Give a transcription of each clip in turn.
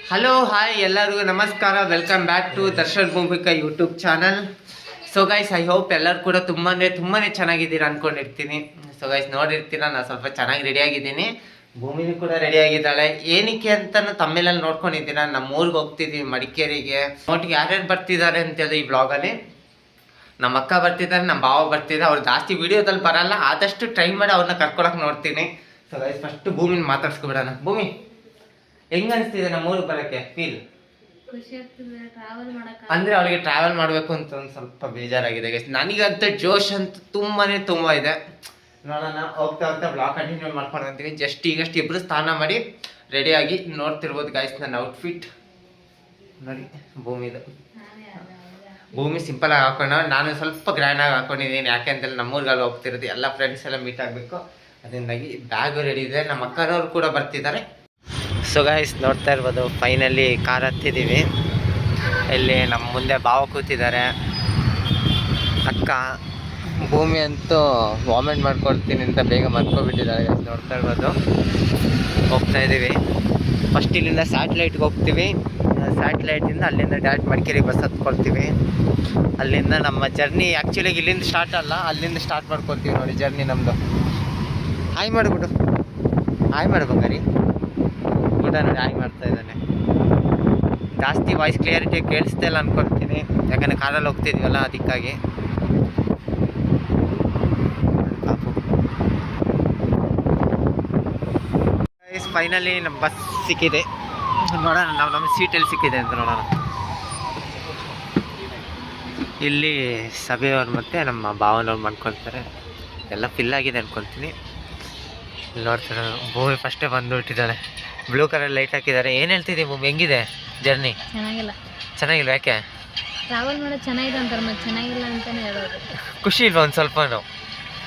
Hello hi ಎಲ್ಲರಿಗೂ ನಮಸ್ಕಾರ. Welcome back to Darshan Bhoomika YouTube channel. So guys, I hope ಎಲ್ಲರೂ ಕೂಡ ತುಂಬಾ ಚೆನ್ನಾಗಿದ್ದೀರಾ ಅಂದ್ಕೊಂಡಿರ್ತೀನಿ. ಸೊ ಗೈಸ್, ನೋಡಿರ್ತೀರ ನಾನು ಸ್ವಲ್ಪ ಚೆನ್ನಾಗಿ ರೆಡಿಯಾಗಿದ್ದೀನಿ. ಭೂಮಿನೂ ಕೂಡ ರೆಡಿಯಾಗಿದ್ದಾಳೆ. ಏನಕ್ಕೆ ಅಂತ ತಮ್ಮೇಲಲ್ಲಿ ನೋಡ್ಕೊಂಡಿದ್ದೀರಾ. ನಮ್ಮ ಊರಿಗೆ ಹೋಗ್ತಿದ್ದೀವಿ, ಮಡಿಕೇರಿಗೆ. ನೋಟಿಗೆ ಯಾರ್ಯಾರು ಬರ್ತಿದ್ದಾರೆ ಅಂತೇಳಿ ಈ ಬ್ಲಾಗಲ್ಲಿ ನಮ್ಮ ಅಕ್ಕ ಬರ್ತಿದ್ದಾರೆ, ನಮ್ಮ ಭಾವ ಬರ್ತಿದ್ದಾರೆ. ಅವ್ರು ಜಾಸ್ತಿ ವೀಡಿಯೋದಲ್ಲಿ ಬರಲ್ಲ, ಆದಷ್ಟು ಟ್ರೈ ಮಾಡಿ ಅವ್ರನ್ನ ಕರ್ಕೊಳಕ್ಕೆ ನೋಡ್ತೀನಿ. ಸೊ ಗೈಸ್, ಫಸ್ಟ್ ಭೂಮಿನ ಮಾತಾಡ್ಸ್ಕೊಬಿಡೋಣ. ಭೂಮಿ, ಹೆಂಗ ಅನಿಸ್ತಿದೆ ನಮ್ಮ ಊರಿಗೆ ಬರೋಕ್ಕೆ ಫೀಲ್? ಅಂದ್ರೆ ಅವಳಿಗೆ ಟ್ರಾವೆಲ್ ಮಾಡಬೇಕು ಅಂತ ಒಂದು ಸ್ವಲ್ಪ ಬೇಜಾರಾಗಿದೆ ಗೈಸ್. ನನಗಂತ ಜೋಶ್ ಅಂತ ತುಂಬಾ ಇದೆ. ನೋಡೋಣ, ಹೋಗ್ತಾ ಹೋಗ್ತಾ ಬ್ಲಾಗ್ ಕಂಟಿನ್ಯೂ ಮಾಡ್ಕೊಂಡು ಅಂತೀವಿ. ಈಗಷ್ಟು ಇಬ್ಬರು ಸ್ನಾನ ಮಾಡಿ ರೆಡಿಯಾಗಿ ನೋಡ್ತಿರ್ಬೋದು ಗೈಸ್. ನನ್ನ ಔಟ್ಫಿಟ್ ನೋಡಿ, ಭೂಮಿ ಸಿಂಪಲ್ ಆಗಿ ಹಾಕೊಂಡು, ನಾನು ಸ್ವಲ್ಪ ಗ್ರ್ಯಾಂಡಾಗಿ ಹಾಕೊಂಡಿದ್ದೀನಿ. ಯಾಕೆಂತೇಳಿ ನಮ್ಮೂರಿಗೆಲ್ಲ ಹೋಗ್ತಿರೋದು, ಎಲ್ಲ ಫ್ರೆಂಡ್ಸ್ ಎಲ್ಲ ಮೀಟ್ ಆಗಬೇಕು. ಅದರಿಂದಾಗಿ ಬ್ಯಾಗು ರೆಡಿ ಇದೆ. ನಮ್ಮ ಅಕ್ಕನವ್ರು ಕೂಡ ಬರ್ತಿದ್ದಾರೆ. ಸೊ ಗೈಸ್, ನೋಡ್ತಾ ಇರ್ಬೋದು, ಫೈನಲಿ ಕಾರ್ ಹತ್ತಿದ್ದೀವಿ. ಇಲ್ಲಿ ನಮ್ಮ ಮುಂದೆ ಭಾವ ಕೂತಿದ್ದಾರೆ, ಅಕ್ಕ. ಭೂಮಿ ಅಂತೂ ವಾಮೆಂಟ್ ಮಾಡ್ಕೊಡ್ತೀನಿ ಅಂತ ಬೇಗ ಮರ್ಕೊಬಿಟ್ಟಿದ್ದಾರೆ ಗೈಸ್. ನೋಡ್ತಾ ಇರ್ಬೋದು, ಹೋಗ್ತಾ ಇದ್ದೀವಿ. ಫಸ್ಟ್ ಇಲ್ಲಿಂದ ಸ್ಯಾಟ್ಲೈಟ್ಗೆ ಹೋಗ್ತೀವಿ. ಸ್ಯಾಟ್ಲೈಟಿಂದ ಅಲ್ಲಿಂದ ಡೈರೆಕ್ಟ್ ಮಡಿಕೇರಿಗೆ ಬಸ್ ಹತ್ಕೊಳ್ತೀವಿ. ಅಲ್ಲಿಂದ ನಮ್ಮ ಜರ್ನಿ ಆ್ಯಕ್ಚುಲಿ ಇಲ್ಲಿಂದ ಸ್ಟಾರ್ಟ್ ಅಲ್ಲ, ಅಲ್ಲಿಂದ ಸ್ಟಾರ್ಟ್ ಮಾಡ್ಕೊಳ್ತೀವಿ ನೋಡಿ ಜರ್ನಿ ನಮ್ಮದು. ಹಾಯ್ ಮಾಡಿಬಿಟ್ಟು, ಹಾಯ್ ಮಾಡು ಬಂಗಾರಿ. ಊಟ ನೋಡಿ ಹಾಯ್ ಮಾಡ್ತಾ ಇದ್ದಾನೆ. ಜಾಸ್ತಿ ವಾಯ್ಸ್ ಕ್ಲಿಯರಿಟಿ ಕೇಳಿಸ್ತಾ ಇಲ್ಲ ಅಂದ್ಕೊಳ್ತೀನಿ, ಯಾಕಂದರೆ ಕಾರಲ್ಲಿ ಹೋಗ್ತಿದ್ವಲ್ಲ ಅದಕ್ಕಾಗಿ. ಫೈನಲಿ ನಮ್ಮ ಬಸ್ ಸಿಕ್ಕಿದೆ. ನೋಡೋಣ ನಮ್ಮ ಸೀಟಲ್ಲಿ ಸಿಕ್ಕಿದೆ ಅಂತ ನೋಡೋಣ. ಇಲ್ಲಿ ಸಭೆಯವ್ರು ಮತ್ತು ನಮ್ಮ ಭಾವನವ್ರು ಮಾಡ್ಕೊಳ್ತಾರೆ. ಎಲ್ಲ ಫಿಲ್ ಆಗಿದೆ ಅಂದ್ಕೊಳ್ತೀನಿ. ನೋಡ್ತಾರೆ, ಭೂಮಿ ಫಸ್ಟೇ ಬಂದುಬಿಟ್ಟಿದ್ದಾಳೆ. ಬ್ಲೂ ಕಲರ್ ಲೈಟ್ ಹಾಕಿದ್ದಾರೆ. ಏನು ಹೇಳ್ತಿದ್ದೀವಿ ಭೂಮಿ, ಹೆಂಗಿದೆ ಜರ್ನಿ? ಚೆನ್ನಾಗಿಲ್ಲ. ಯಾಕೆ? ಟ್ರಾವೆಲ್ ಮಾಡೋದು ಚೆನ್ನಾಗಿದೆ ಅಂತಾರೆ, ಮತ್ತೆ ಚೆನ್ನಾಗಿಲ್ಲ ಅಂತಲೇ ಹೇಳೋದು. ಖುಷಿ ಇಲ್ವ ಒಂದು ಸ್ವಲ್ಪ?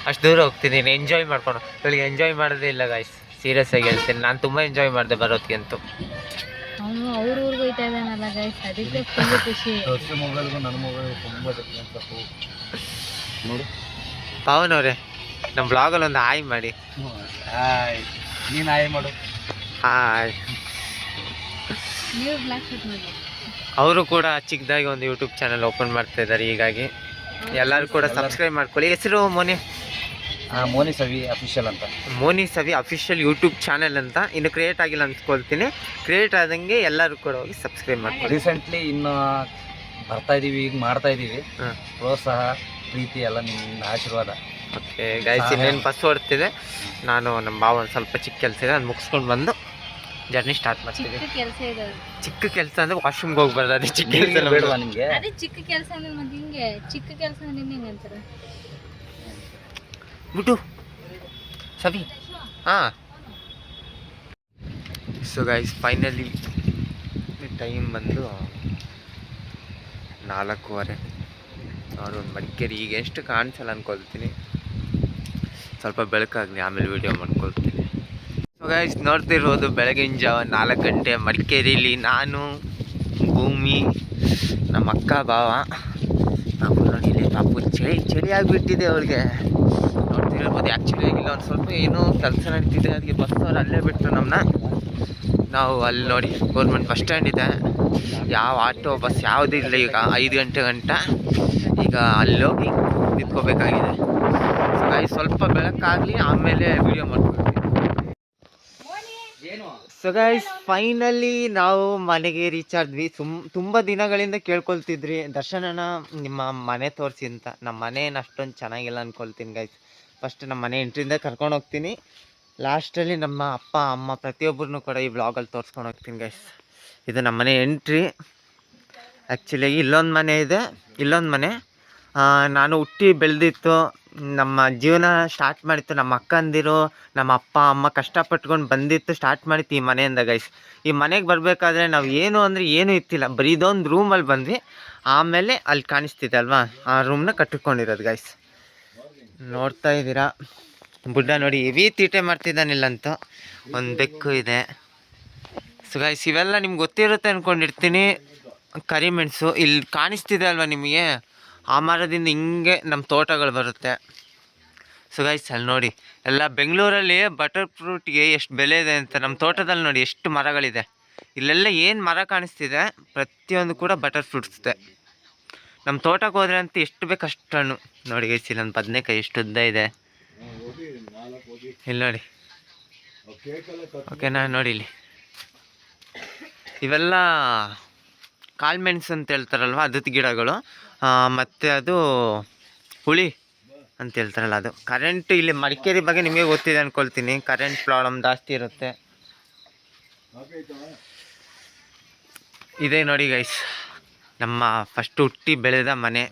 ಅಷ್ಟು ದೂರ ಹೋಗ್ತಿದ್ದೀನಿ, ಎಂಜಾಯ್ ಮಾಡ್ಕೊಂಡು. ಇವಳಿಗೆ ಎಂಜಾಯ್ ಮಾಡೋದೇ ಇಲ್ಲ ಗಾಯ್ಸ್, ಸೀರಿಯಸ್ ಆಗಿ ಹೇಳ್ತೀನಿ. ನಾನು ತುಂಬ ಎಂಜಾಯ್ ಮಾಡಿದೆ ಬರೋದಕ್ಕಂತೂ. ಅವನು ಅವ್ರ ಊರಿಗೆ ಹೋಗ್ತಾ ಇದ್ದಾನಲ್ಲ ಗೈಸ್, ಅದಕ್ಕೆ ಫುಲ್ ಖುಷಿ. ನೋಡಿ ಪಾವನವ್ರೆ, ನಮ್ಮ ಬ್ಲಾಗಲ್ಲಿ ಒಂದು ಹಾಯ್ ಮಾಡಿ. ಹಾಯ್, ನೀನು ಹಾಯ್ ಮಾಡು. ಹಾಯ್. ನೀವು ಬ್ಲಾಕ್ ಶೂಟ್ ಮಾಡಿ. ಅವರು ಕೂಡ ಚಿಕ್ಕದಾಗಿ ಒಂದು ಯೂಟ್ಯೂಬ್ ಚಾನಲ್ ಓಪನ್ ಮಾಡ್ತಾ ಇದ್ದಾರೆ. ಹೀಗಾಗಿ ಎಲ್ಲರೂ ಕೂಡ ಸಬ್ಸ್ಕ್ರೈಬ್ ಮಾಡ್ಕೊಳ್ಳಿ. ಹೆಸರು ಮೋನಿ ಸವಿ ಅಫಿಷಿಯಲ್ ಅಂತ. ಮೋನಿ ಸವಿ ಅಫಿಷಿಯಲ್ ಯೂಟ್ಯೂಬ್ ಚಾನೆಲ್ ಅಂತ. ಇನ್ನು ಕ್ರಿಯೇಟ್ ಆಗಿಲ್ಲ ಅಂದ್ಕೊಳ್ತೀನಿ. ಕ್ರಿಯೇಟ್ ಆದಂಗೆ ಎಲ್ಲರೂ ಕೂಡ ಹೋಗಿ ಸಬ್ಸ್ಕ್ರೈಬ್ ಮಾಡ್ಕೊಳ್ಳಿ. ರೀಸೆಂಟ್ಲಿ ಇನ್ನು ಬರ್ತಾ ಇದ್ದೀವಿ, ಈಗ ಮಾಡ್ತಾ ಇದ್ದೀವಿ. ಪ್ರೋತ್ಸಾಹ, ಪ್ರೀತಿ ಎಲ್ಲ ನಿಮ್ಮ ಆಶೀರ್ವಾದ. ಓಕೆ ಗೈಸ್, ಇನ್ನೇನು ಬಸ್ ಹೊಡ್ತಿದೆ. ನಾನು ನಮ್ಮ ಭಾವ ಒಂದು ಸ್ವಲ್ಪ ಚಿಕ್ಕ ಕೆಲಸ ಇದೆ, ಅದು ಮುಗಿಸ್ಕೊಂಡು ಬಂದು ಜರ್ನಿ ಸ್ಟಾರ್ಟ್ ಮಾಡ್ತೀವಿ. ಚಿಕ್ಕ ಕೆಲಸ ಅಂದರೆ ವಾಶ್ರೂಮ್ಗೆ ಹೋಗ್ಬಾರ್ದು, ಅದೇ ಚಿಕ್ಕ ಕೆಲಸ ಬೇಡವಾ ನಿಮಗೆ? ಅದೇ ಚಿಕ್ಕ ಕೆಲಸ ಅಂದ್ರೆ ಮತ್ತೆ ಹಿಂಗೆ ಚಿಕ್ಕ ಕೆಲಸ ನಿನ್ನೆ ಅಂತಾರೆ ಬಿಟ್ಟು ಸವಿ. ಹಾಂ. ಸೊ ಗೈಸ್, ಫೈನಲಿ ಟೈಮ್ ಬಂದು 4:15. ಅವರು ಮಡಿಕೇರಿ ಈಗ ಎಷ್ಟು ಕಾಣಿಸಲ್ಲ ಅಂದ್ಕೊಳ್ತೀನಿ. ಸ್ವಲ್ಪ ಬೆಳಕಾಗಲಿ, ಆಮೇಲೆ ವೀಡಿಯೋ ಮಾಡ್ಕೊಳ್ತೀನಿ. ಸೊ ಗೈಸ್, ನೋಡ್ತಿರ್ಬೋದು, ಬೆಳಗಿನ ಜಾವ 4 ಗಂಟೆ ಮಡಿಕೇರಿಲಿ ನಾನು, ಭೂಮಿ, ನಮ್ಮ ಅಕ್ಕ, ಭಾವ. ನಾವು ನೋಡಿ ಪಾಪು ಚಳಿ ಆಗಿಬಿಟ್ಟಿದೆ ಅವ್ರಿಗೆ. ನೋಡ್ತಿರ್ಬೋದು, ಆ್ಯಕ್ಚುಲಿ ಇಲ್ಲ ಒಂದು ಸ್ವಲ್ಪ ಏನೋ ಕೆಲಸ ನಡೀತಿದೆ, ಅದಕ್ಕೆ ಬಸ್ ಅವ್ರು ಅಲ್ಲೇ ಬಿಟ್ಟರು ನಮ್ಮನ್ನ. ನಾವು ಅಲ್ಲಿ ನೋಡಿ ಗೌರ್ಮೆಂಟ್ ಬಸ್ ಸ್ಟ್ಯಾಂಡ್ ಇದೆ, ಯಾವ ಆಟೋ ಬಸ್ ಯಾವುದೂ ಇಲ್ಲ ಈಗ 5 ಗಂಟೆ ಗಂಟ. ಈಗ ಅಲ್ಲೋಗಿ ನಿಂತ್ಕೋಬೇಕಾಗಿದೆ. ಸೊ ಗೈಸ್, ಸ್ವಲ್ಪ ಬೆಳಕಾಗಲಿ, ಆಮೇಲೆ ವಿಡಿಯೋ ಮಾಡ್ಕೊಳ್ತೀವಿ. ಸೊ ಗೈಸ್, ಫೈನಲಿ ನಾವು ಮನೆಗೆ ರೀಚ್ ಆದ್ವಿ. ತುಂಬ ದಿನಗಳಿಂದ ಕೇಳ್ಕೊಳ್ತಿದ್ರಿ, ದರ್ಶನನ ನಿಮ್ಮ ಮನೆ ತೋರಿಸಿ ಅಂತ. ನಮ್ಮ ಮನೆ ಏನು ಅಷ್ಟೊಂದು ಚೆನ್ನಾಗಿಲ್ಲ ಅಂದ್ಕೊಳ್ತೀನಿ ಗೈಸ್. ಫಸ್ಟ್ ನಮ್ಮ ಮನೆ ಎಂಟ್ರಿಯಿಂದ ಕರ್ಕೊಂಡು ಹೋಗ್ತೀನಿ, ಲಾಸ್ಟಲ್ಲಿ ನಮ್ಮ ಅಪ್ಪ ಅಮ್ಮ ಪ್ರತಿಯೊಬ್ಬರನ್ನೂ ಕೂಡ ಈ ಬ್ಲಾಗಲ್ಲಿ ತೋರಿಸ್ಕೊಂಡು ಹೋಗ್ತೀನಿ ಗೈಸ್. ಇದು ನಮ್ಮ ಮನೆ ಎಂಟ್ರಿ. ಆ್ಯಕ್ಚುಲಿ ಇಲ್ಲೊಂದು ಮನೆ ಇದೆ, ಇಲ್ಲೊಂದು ಮನೆ. ನಾನು ಹುಟ್ಟಿ ಬೆಳೆದಿತ್ತು, ನಮ್ಮ ಜೀವನ ಸ್ಟಾರ್ಟ್ ಮಾಡಿತ್ತು ನಮ್ಮ ಅಕ್ಕಂದಿರು, ನಮ್ಮ ಅಪ್ಪ ಅಮ್ಮ ಕಷ್ಟಪಟ್ಕೊಂಡು ಬಂದಿತ್ತು, ಸ್ಟಾರ್ಟ್ ಮಾಡಿತ್ತು ಈ ಮನೆಯಿಂದ ಗೈಸ್. ಈ ಮನೆಗೆ ಬರಬೇಕಾದ್ರೆ ನಾವು ಏನು ಅಂದರೆ ಏನೂ ಇತ್ತಿಲ್ಲ, ಬರೀ ಇದೊಂದು ರೂಮಲ್ಲಿ ಬಂದ್ವಿ. ಆಮೇಲೆ ಅಲ್ಲಿ ಕಾಣಿಸ್ತಿದೆ ಅಲ್ವಾ, ಆ ರೂಮ್ನ ಕಟ್ಟಿಕೊಂಡಿರೋದು ಗೈಸ್. ನೋಡ್ತಾ ಇದ್ದೀರಾ, ಬುಡ್ಡ ನೋಡಿ ಹೆವಿ ತೀಟೆ ಮಾಡ್ತಿದ್ದಾನಿಲ್ಲಂತ. ಒಂದು ಬೆಕ್ಕು ಇದೆ. ಸೊ ಗೈಸ್, ಇವೆಲ್ಲ ನಿಮ್ಗೆ ಗೊತ್ತಿರುತ್ತೆ ಅಂದ್ಕೊಂಡಿರ್ತೀನಿ. ಕರಿಮೆಣಸು ಇಲ್ಲಿ ಕಾಣಿಸ್ತಿದೆ ಅಲ್ವಾ ನಿಮಗೆ, ಆ ಮರದಿಂದ ಹಿಂಗೆ ನಮ್ಮ ತೋಟಗಳು ಬರುತ್ತೆ. ಸೊ ಗೈಸ್, ಅಲ್ಲಿ ನೋಡಿ, ಎಲ್ಲ ಬೆಂಗಳೂರಲ್ಲಿ ಬಟರ್ ಫ್ರೂಟ್ಗೆ ಎಷ್ಟು ಬೆಲೆ ಇದೆ ಅಂತ. ನಮ್ಮ ತೋಟದಲ್ಲಿ ನೋಡಿ ಎಷ್ಟು ಮರಗಳಿದೆ. ಇಲ್ಲೆಲ್ಲ ಏನು ಮರ ಕಾಣಿಸ್ತಿದೆ ಪ್ರತಿಯೊಂದು ಕೂಡ ಬಟರ್ ಫ್ರೂಟ್ಸ್ದೆ. ನಮ್ಮ ತೋಟಕ್ಕೆ ಹೋದ್ರೆ ಅಂತ ಎಷ್ಟು ಬೇಕು ಅಷ್ಟು ಹಣ್ಣು. ನೋಡಿ ಗೈಸ್ ಇಲ್ಲೊಂದು ಬದನೆಕಾಯಿ ಎಷ್ಟು ಉದ್ದ ಇದೆ ಇಲ್ಲಿ ನೋಡಿ. ಓಕೆನಾ, ನೋಡಿ ಇಲ್ಲಿ ಇವೆಲ್ಲ ಕಾಳುಮೆಣಸು ಅಂತ ಹೇಳ್ತಾರಲ್ವ ಅದಕ್ಕೆ ಗಿಡಗಳು. ಮತ್ತು ಅದು ಹುಳಿ ಅಂತ ಹೇಳ್ತಾರಲ್ಲ ಅದು. ಕರೆಂಟ್ ಇಲ್ಲಿ ಮಡಿಕೇರಿ ಬಗ್ಗೆ ನಿಮಗೆ ಗೊತ್ತಿದೆ ಅಂದ್ಕೊಳ್ತೀನಿ, ಕರೆಂಟ್ ಪ್ರಾಬ್ಲಮ್ ಜಾಸ್ತಿ ಇರುತ್ತೆ. ಇದೇ ನೋಡಿ ಗೈಸ್ ನಮ್ಮ ಫಸ್ಟ್ ಹುಟ್ಟಿ ಬೆಳೆದ ಮನೆ.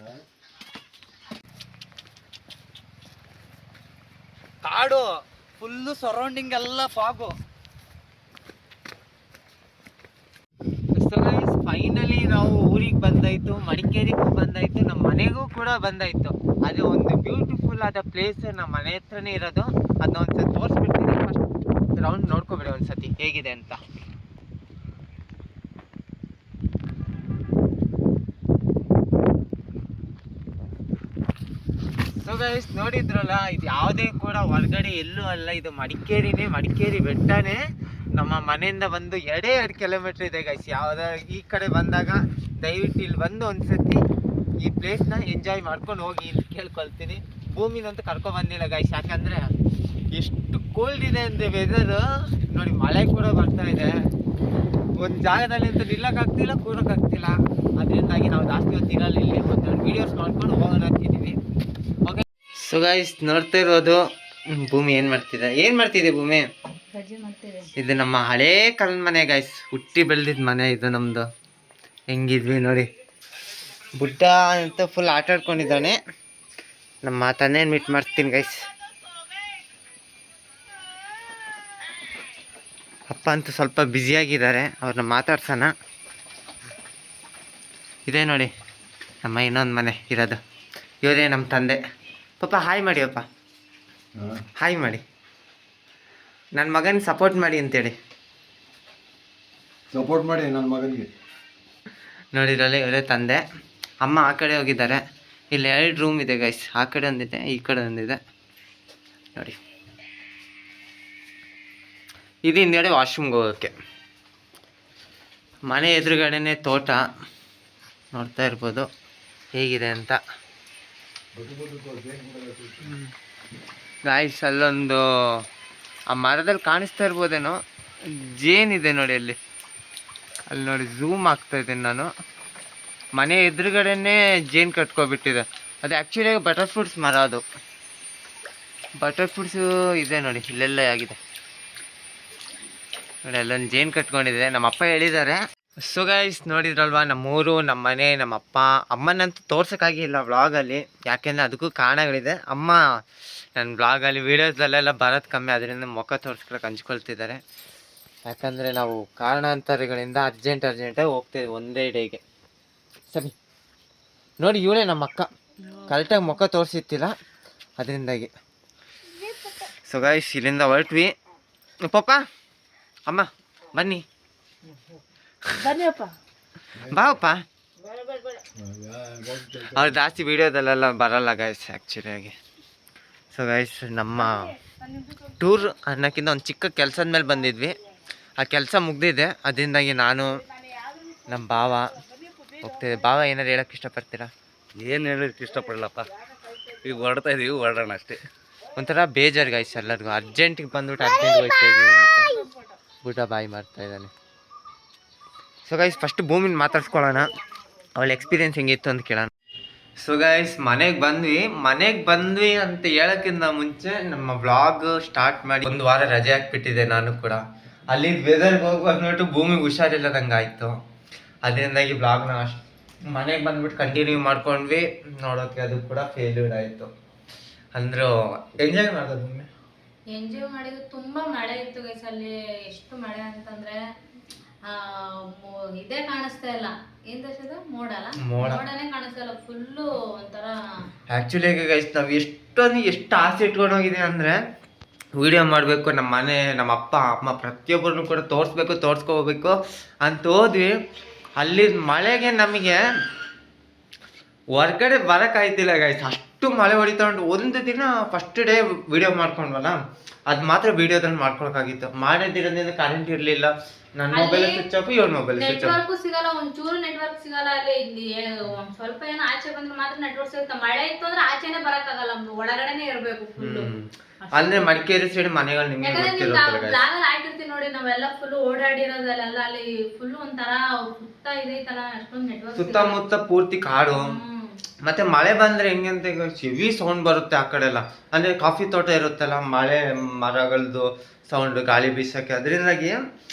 ಕಾಡು ಫುಲ್ಲು ಸರೌಂಡಿಂಗ್ ಎಲ್ಲ ಫಾಗು. ಫೈನಲಿ ನಾವು ಊರಿಗೆ ಬಂದಾಯಿತು, ಮಡಿಕೇರಿಗೂ ಬಂದಾಯಿತು, ನಮ್ಮ ಮನೆಗೂ ಕೂಡ ಬಂದಾಯಿತು. ಅದು ಒಂದು ಬ್ಯೂಟಿಫುಲ್ ಆದ ಪ್ಲೇಸ್ ನಮ್ಮ ಮನೆ ಹತ್ರನೇ ಇರೋದು. ಅದನ್ನ ಒಂದ್ಸತಿ ತೋರಿಸ್ಬಿಡ್ತೀನಿ. ಫಸ್ಟ್ ರೌಂಡ್ ನೋಡ್ಕೊಬೇಡಿ ಒಂದ್ಸತಿ ಹೇಗಿದೆ ಅಂತ. ಸೊ ಗೈಸ್ ನೋಡಿದ್ರಲ್ಲ, ಇದು ಯಾವುದೇ ಕೂಡ ಹೊರಗಡೆ ಎಲ್ಲೂ ಅಲ್ಲ, ಇದು ಮಡಿಕೇರಿನೇ, ಮಡಿಕೇರಿ ಬೆಟ್ಟನೇ. ನಮ್ಮ ಮನೆಯಿಂದ ಬಂದು 2 ಕಿಲೋಮೀಟ್ರ್ ಇದೆ ಗೈಸ್. ಯಾವುದಾದ್ರು ಈ ಕಡೆ ಬಂದಾಗ ದಯವಿಟ್ಟು ಇಲ್ಲಿ ಬಂದು ಒಂದ್ಸತಿ ಈ ಪ್ಲೇಸ್ನ ಎಂಜಾಯ್ ಮಾಡ್ಕೊಂಡು ಹೋಗಿ ಅಂತ ಕೇಳ್ಕೊಳ್ತೀನಿ. ಭೂಮಿನಂತೂ ಕರ್ಕೊಬಂದಿಲ್ಲ ಗೈಸ್, ಯಾಕಂದರೆ ಎಷ್ಟು ಕೋಲ್ಡ್ ಇದೆ ಅಂದರೆ ವೆದರು. ನೋಡಿ ಮಳೆ ಕೂಡ ಬರ್ತಾ ಇದೆ, ಒಂದು ಜಾಗದಲ್ಲಿ ಅಂತ ನಿಲ್ಲಕ್ಕಾಗ್ತಿಲ್ಲ, ಕೂರೋಕ್ಕಾಗ್ತಿಲ್ಲ. ಅದರಿಂದಾಗಿ ನಾವು ಜಾಸ್ತಿ ಹೊತ್ತು ಇರಲ್ಲ ಇಲ್ಲಿ, ಒಂದೆರಡು ವೀಡಿಯೋಸ್ ಮಾಡ್ಕೊಂಡು ಹೋಗೋಣ ಅಂತಿದ್ದೀವಿ. ಓಕೆ ಸೊ ಗೈಸ್ ನೋಡ್ತಾ ಇರೋದು ಭೂಮಿ ಏನು ಮಾಡ್ತಿದೆ ಭೂಮಿ? ಬಜ್ಜಿ ಮಾಡ್ತಿದೆ. ಇದು ನಮ್ಮ ಹಳೇ ಕಾಲದ ಮನೆ ಗೈಸ್, ಹುಟ್ಟಿ ಬೆಳೆದಿದ್ದ ಮನೆ ಇದು ನಮ್ಮದು. ಹೆಂಗಿದ್ವಿ ನೋಡಿ. ಬುಡ್ಡ ಅಂತ ಫುಲ್ ಆಟ ಆಡ್ಕೊಂಡಿದ್ದಾನೆ. ನಮ್ಮ ತಂದೆಯನ್ನು ಮೀಟ್ ಮಾಡ್ತೀನಿ ಗೈಸ್. ಅಪ್ಪ ಅಂತೂ ಸ್ವಲ್ಪ ಬ್ಯುಸಿಯಾಗಿದ್ದಾರೆ, ಅವ್ರನ್ನ ಮಾತಾಡ್ಸೋಣ. ಇದೇ ನೋಡಿ ನಮ್ಮ ಇನ್ನೊಂದು ಮನೆ ಇರೋದು. ಇವರೇ ನಮ್ಮ ತಂದೆ. ಪಾಪ ಹಾಯ್ ಮಾಡಿ, ಅಪ್ಪ ಹಾಯ್ ಮಾಡಿ. ನನ್ನ ಮಗನ ಸಪೋರ್ಟ್ ಮಾಡಿ ಅಂತೇಳಿ. ಸಪೋರ್ಟ್ ಮಾಡಿ ನನ್ನ ಮಗನಿಗೆ. ನೋಡಿದ್ರಲ್ಲಿ ಇವರೇ ತಂದೆ. ಅಮ್ಮ ಆ ಕಡೆ ಹೋಗಿದ್ದಾರೆ. ಇಲ್ಲಿ 2 ರೂಮ್ ಇದೆ ಗೈಸ್, ಆ ಕಡೆ ಒಂದಿದೆ, ಈ ಕಡೆ ಒಂದಿದೆ ನೋಡಿ. ಇದು ಹಿಂದೆಡೆ ವಾಶ್ರೂಮ್ಗೆ ಹೋಗೋಕ್ಕೆ. ಮನೆ ಎದುರುಗಡೆನೇ ತೋಟ, ನೋಡ್ತಾ ಇರ್ಬೋದು ಹೇಗಿದೆ ಅಂತ. ಗಾಯ್ಸ್ ಅಲ್ಲೊಂದು ಆ ಮರದಲ್ಲಿ ಕಾಣಿಸ್ತಾ ಇರ್ಬೋದೇನೋ ಜೇನಿದೆ ನೋಡಿ ಅಲ್ಲಿ ನೋಡಿ. ಝೂಮ್ ಆಗ್ತಾ ಇದ್ದೀನಿ ನಾನು. ಮನೆ ಎದುರುಗಡೆನೇ ಜೇನು ಕಟ್ಕೊಬಿಟ್ಟಿದೆ. ಅದು ಆ್ಯಕ್ಚುಲಿ ಬಟರ್ ಫ್ರೂಟ್ಸ್ ಮರ. ಅದು ಬಟರ್ ಫ್ರೂಟ್ಸು ಇದೆ ನೋಡಿ, ಇಲ್ಲೆಲ್ಲ ಆಗಿದೆ ನೋಡಿ. ಅಲ್ಲೊಂದು ಜೇನು ಕಟ್ಕೊಂಡಿದೆ, ನಮ್ಮ ಅಪ್ಪ ಹೇಳಿದ್ದಾರೆ. ಸೊ ಗೈಸ್ ನೋಡಿದ್ರಲ್ವ, ನಮ್ಮೂರು, ನಮ್ಮ ಮನೆ, ನಮ್ಮ ಅಪ್ಪ. ಅಮ್ಮನಂತೂ ತೋರ್ಸೋಕ್ಕಾಗಿಲ್ಲ ವ್ಲಾಗಲ್ಲಿ, ಯಾಕೆಂದರೆ ಅದಕ್ಕೂ ಕಾರಣಗಳಿದೆ. ಅಮ್ಮ ನನ್ನ ವ್ಲಾಗಲ್ಲಿ ವೀಡಿಯೋಸಲ್ಲೆಲ್ಲ ಬರೋದು ಕಮ್ಮಿ, ಅದರಿಂದ ಮುಖ ತೋರಿಸ್ಕೊಳಕ್ಕೆ ಹಂಚ್ಕೊಳ್ತಿದ್ದಾರೆ. ಯಾಕಂದರೆ ನಾವು ಕಾರಣಾಂತರಗಳಿಂದ ಅರ್ಜೆಂಟಾಗಿ ಹೋಗ್ತಾಯಿದ್ವಿ ಒಂದೇ ಡೇಗೆ. ಸರಿ ನೋಡಿ, ಇವಳೇ ನಮ್ಮ ಅಕ್ಕ, ಕರೆಕ್ಟಾಗಿ ಮುಖ ತೋರಿಸಿತ್ತಿಲ್ಲ ಅದರಿಂದಾಗಿ. ಸೊ ಗೈಸ್ ಇಲ್ಲಿಂದ ಹೊರಟ್ವಿ. ಪಪ್ಪ ಅಮ್ಮ ಬನ್ನಿ, ಬಾವಪ್ಪ. ಅವ್ರು ಜಾಸ್ತಿ ವೀಡಿಯೋದಲ್ಲೆಲ್ಲ ಬರಲ್ಲ ಗೈಸ್ ಆ್ಯಕ್ಚುಲಿಯಾಗಿ. ಸೊ ಗೈಸ್ ನಮ್ಮ ಟೂರ್ ಅನ್ನೋಕ್ಕಿಂತ ಒಂದು ಚಿಕ್ಕ ಕೆಲಸದ ಮೇಲೆ ಬಂದಿದ್ವಿ. ಆ ಕೆಲಸ ಮುಗ್ದಿದೆ, ಅದರಿಂದಾಗಿ ನಾನು ನಮ್ಮ ಭಾವ ಹೋಗ್ತಿದ್ದೆ. ಭಾವ ಏನಾದ್ರು ಹೇಳೋಕ್ಕೆ ಇಷ್ಟಪಡ್ತೀರಾ? ಏನು ಹೇಳೋಕ್ಕೆ ಇಷ್ಟಪಡಲಪ್ಪ, ಈಗ ಹೊರಡ್ತಾ ಇದೀವಿ, ಹೊರಡೋಣ ಅಷ್ಟೇ. ಒಂಥರ ಬೇಜಾರು ಗೈಸ್ ಎಲ್ಲರಿಗೂ. ಅರ್ಜೆಂಟಿಗೆ ಬಂದ್ಬಿಟ್ಟು ಅರ್ಜೆಂಟ್ ಹೋಗ್ತಾ ಇದ್ದೀವಿ ಅಂತ ಬುಡ್ಡ ಬಾಯಿ ಮಾಡ್ತಾ ಇದ್ದಾನೆ. ಸೊ ಗೈಸ್ ಫಸ್ಟ್ ಭೂಮಿನ ಮಾತಾಡ್ಸ್ಕೊಳ್ಳೋಣ, ಅವಳ ಎಕ್ಸ್ಪೀರಿಯನ್ಸ್ ಹೆಂಗಿತ್ತು ಅಂತ ಕೇಳೋಣ. ಸೊ ಗೈಸ್ ಮನೆಗೆ ಬಂದ್ವಿ ಅಂತ ಹೇಳೋಕ್ಕಿಂತ ಮುಂಚೆ ನಮ್ಮ ವ್ಲಾಗ್ ಸ್ಟಾರ್ಟ್ ಮಾಡಿ 1 ವಾರ ರಜೆ ಹಾಕ್ಬಿಟ್ಟಿದೆ ನಾನು ಕೂಡ. ಅಲ್ಲಿ ವೆದರ್ಗೆ ಹೋಗಿ ಬಂದ್ಬಿಟ್ಟು ಭೂಮಿಗೆ ಹುಷಾರಿಲ್ಲದಂಗೆ ಆಯಿತು. ಅದರಿಂದಾಗಿ ವ್ಲಾಗ್ನ ಮನೆಗೆ ಬಂದ್ಬಿಟ್ಟು ಕಂಟಿನ್ಯೂ ಮಾಡ್ಕೊಂಡ್ವಿ. ನೋಡೋಕ್ಕೆ ಅದು ಕೂಡ ಫೇಲ್ಯೂರ್ ಆಯಿತು. ಅಂದರೂ ಎಂಜಾಯ್ ಮಾಡೋದು ಭೂಮಿ. ಎಂಜಾಯ್ ಮಾಡಿದ್ದು. ತುಂಬಾ ಮಳೆ ಇತ್ತು ಗೈಸ್ ಅಲ್ಲಿ. ಎಷ್ಟು ಮಳೆ ಅಂತಂದ್ರೆ ಇದೇ ಕಾಣಿಸ್ತಾ ಇಲ್ಲ. ಏನ್ ದರ್ಶದ ಮೋಡನೇ ಕಾಣಿಸ್ತಾ ಇಲ್ಲ. ಫುಲ್ಲು ಒಂಥರ. ಆ್ಯಕ್ಚುಲಿ ಗೈಸ್ ನಾವು ಎಷ್ಟು ಆಸೆ ಇಟ್ಕೊಂಡು ಹೋಗಿದೆ ಅಂದರೆ ವಿಡಿಯೋ ಮಾಡಬೇಕು, ನಮ್ಮ ಮನೆ, ನಮ್ಮ ಅಪ್ಪ ಅಮ್ಮ ಪ್ರತಿಯೊಬ್ಬರನ್ನು ಕೂಡ ತೋರಿಸ್ಕೋಬೇಕು ಅಂತ ಹೋದ್ವಿ. ಅಲ್ಲಿ ಮಳೆಗೆ ನಮಗೆ ಹೊರ್ಗಡೆ ಬರೋಕ್ಕಾಯ್ತಿಲ್ಲ ಗೈಸ್, ಅಷ್ಟು ಅಷ್ಟು ಮಳೆ ಹೊಡಿತಾ ಉಂಟು. ಒಂದು ದಿನ ಫಸ್ಟ್ ಡೇ ವಿಡಿಯೋ ಮಾಡ್ಕೊಂಡ್ವಲ್ಲ, ಅದು ಮಾತ್ರ ವಿಡಿಯೋದಲ್ಲಿ ಮಾಡ್ಕೊಳಕ್ಕಾಗಿತ್ತು. ಮಾಡೋದಿರೋದ್ರಿಂದ ಕರೆಂಟ್ ಇರಲಿಲ್ಲ. ನನ್ನ ಮೊಬೈಲ್ ಸ್ವಿಚ್ ಆಫ್, ಇವ್ರ ಮೊಬೈಲ್ ಸ್ವಿಚ್ ಆಫ್. ನೆಟ್ವರ್ಕ್ ಸಿಗಲ್ಲ, ಒಂಚೂರು ನೆಟ್ವರ್ಕ್ ಸಿಗಲ್ಲ. ಅಲ್ಲಿ ಇಲ್ಲಿ ಒಂದ್ ಸ್ವಲ್ಪ ಏನೋ ಆಚೆ ಬಂದ್ರೆ ಮಾತ್ರ ನೆಟ್ವರ್ಕ್ ಸಿಗುತ್ತೆ. ಮಳೆ ಇತ್ತು ಅಂದ್ರೆ ಆಚೆನೆ ಬರಕ್ಕಾಗಲ್ಲ, ಒಳಗಡೆನೆ ಇರ್ಬೇಕು ಫುಲ್. ಅಂದ್ರೆ ಮಡಿಕೇರಿ ಸೈಡ್ ಮನೆಗಳು ನಿಮ್ಗೆ ಗೊತ್ತಿರುತ್ತಲ್ಲ guys. ಬ್ಲಾಗ್ ಹಾಕಿರ್ತೀವಿ ನೋಡಿ, ನಾವೆಲ್ಲ ಫುಲ್ ಓಡಾಡಿರೋದಲ್ಲ, ಅಲ್ಲಿ ಫುಲ್ ಒಂಥರ ಸುತ್ತ ಇದೈತಲ್ಲ, ಅಷ್ಟೊಂದು ನೆಟ್ವರ್ಕ್ ಸುತ್ತಮುತ್ತ ಪೂರ್ತಿ ಕಾಡು. ಮತ್ತೆ ಮಳೆ ಬಂದ್ರೆ ಹೆಂಗೆ ಅಂತ ಹೆವಿ ಸೌಂಡ್ ಬರುತ್ತೆ ಆ ಕಡೆ ಎಲ್ಲ. ಅಂದ್ರೆ ಕಾಫಿ ತೋಟ ಇರುತ್ತಲ್ಲ, ಮಳೆ ಮರಗಳದ್ದು ಸೌಂಡ್, ಗಾಳಿ ಬೀಸಕ್ಕೆ. ಅದರಿಂದಾಗಿ